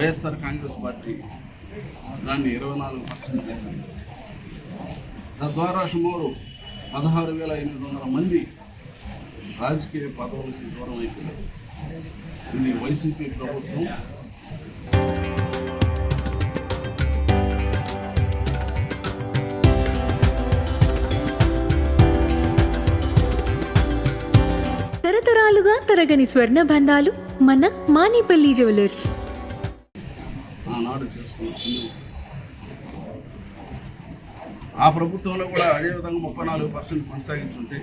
YSR Congress party దాన్ని 24% చేసింది. తద్వారా సుమారు 16,800 మంది రాజకీయ పదవులకి దూరం అయిపోయారు. ఇది వైసీపీ ప్రభుత్వం. తరతరాలుగా తరగని స్వర్ణ బంధాలు మన మానేపల్లి జ్యువెలర్స్. ఆనాడు చేసుకున్న పుణ్యం. ఆ ప్రభుత్వంలో కూడా అదేవిధంగా 34% కొనసాగించుంటే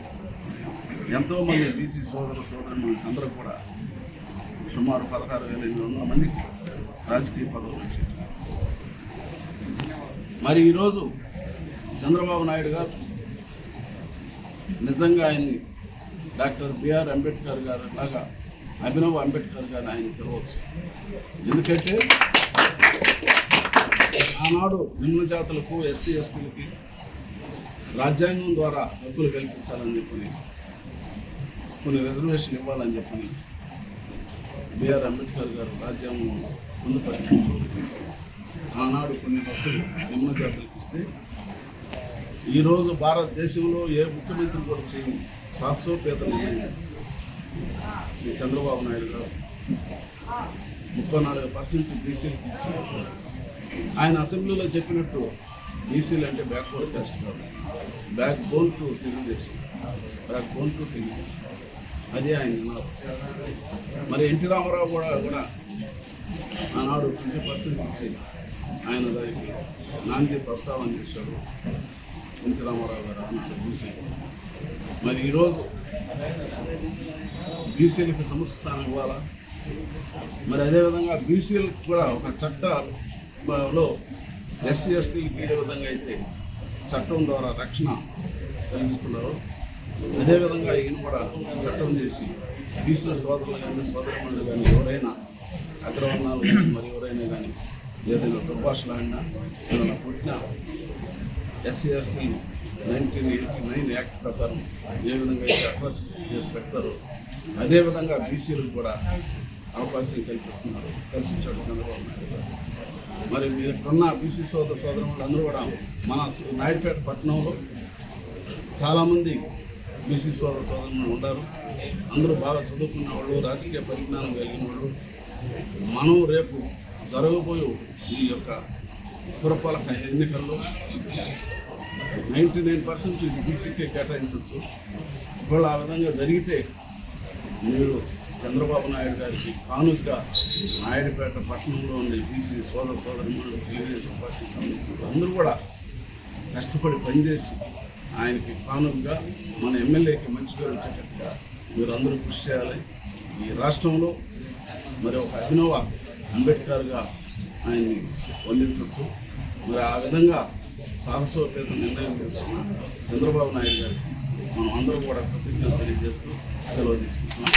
ఎంతోమంది బీసీ సోదరులు అందరూ కూడా సుమారు 16,800 మందికి రాజకీయ పదవులు వచ్చాయి. మరి ఈరోజు చంద్రబాబు నాయుడు గారు నిజంగా ఆయన్ని డాక్టర్ బిఆర్ అంబేద్కర్ గారు లాగా అభినవ్ అంబేద్కర్ గారిని ఆయన పిలవచ్చు. ఎందుకంటే ఆనాడు నిమ్న జాతులకు ఎస్సీ ఎస్టీలకి రాజ్యాంగం ద్వారా హక్కులు కల్పించాలని చెప్పని, కొన్ని రిజర్వేషన్ ఇవ్వాలని చెప్పని బిఆర్ అంబేద్కర్ గారు రాజ్యాంగం పొందుపరిచి ఆనాడు కొన్ని హక్కులు నిమ్న జాతులకు ఇస్తే ఈరోజు భారతదేశంలో ఏ ముఖ్యమంత్రి కూడా చేయని సాహసోపేత నిర్ణయం శ్రీ చంద్రబాబు నాయుడు గారు 34% బీసీలకు ఇచ్చి ఆయన అసెంబ్లీలో చెప్పినట్టు బీసీలు అంటే బ్యాక్వర్డ్ కాస్ట్ కాదు, బ్యాక్ బోన్ టు తెలుగుదేశం. అదే ఆయన అన్నారు. మరి ఎన్టీ రామారావు కూడా ఆనాడు 20% ఇచ్చి ఆయన దానికి నాంది ప్రస్తావన చేశాడు. ఎన్టీ రామారావు గారు ఆనాడు బీసీ. మరి ఈరోజు బీసీలకు సమస్య స్థానం ఇవ్వాలా? మరి అదేవిధంగా బీసీలకు కూడా ఒక చట్టంలో ఎస్సీ ఎస్టీలకి ఏ విధంగా అయితే చట్టం ద్వారా రక్షణ కలిగిస్తున్నారో అదేవిధంగా ఈయన కూడా చట్టం చేసి బీసీ సోదరులు కానీ సోదరులు కానీ ఎవరైనా అగ్రవర్ణాలు కానీ మరి ఎవరైనా కానీ ఏదైనా దుర్భాషలాడినా ఏదైనా పుట్టినా ఎస్సీ ఎస్టీలు 1989 యాక్ట్ ప్రకారం ఏ విధంగా అయితే అట్రాసిటీ కేసు పెడతారో అదేవిధంగా బీసీలకు కూడా అవకాశం కల్పించాడు చంద్రబాబు నాయుడు గారు. మరి మీరున్న బీసీ సోదరులు అందరూ కూడా మన నాయుడుపేట పట్టణంలో చాలామంది బీసీ సోదరులు ఉన్నారు. అందరూ బాగా చదువుకున్న వాళ్ళు, రాజకీయ పరిజ్ఞానం కలిగిన వాళ్ళు. మనం రేపు జరగబోయే ఈ యొక్క పురపాలక ఎన్నికల్లో 99% ఇది బీసీకే కేటాయించవచ్చు. ఇవాళ ఆ విధంగా జరిగితే మీరు చంద్రబాబు నాయుడు గారికి కానుకగా నాయుడుపేట పట్టణంలో ఉండే బీసీ సోదరులు తెలుగుదేశం పార్టీకి సంబంధించిన అందరూ కూడా కష్టపడి పనిచేసి ఆయనకి కానుకగా మన ఎమ్మెల్యేకి మంచి పేరు వచ్చేటట్టుగా మీరు అందరూ కృషి చేయాలి. ఈ రాష్ట్రంలో మరి ఒక అభినవ అంబేద్కర్గా ఆయన్ని వందించవచ్చు. మరి ఆ విధంగా సాహసోపేత నిర్ణయం తీసుకున్న చంద్రబాబు నాయుడు గారికి మనం అందరం కూడా కృతజ్ఞతలు తెలియజేస్తూ సెలవు తీసుకుంటున్నాం.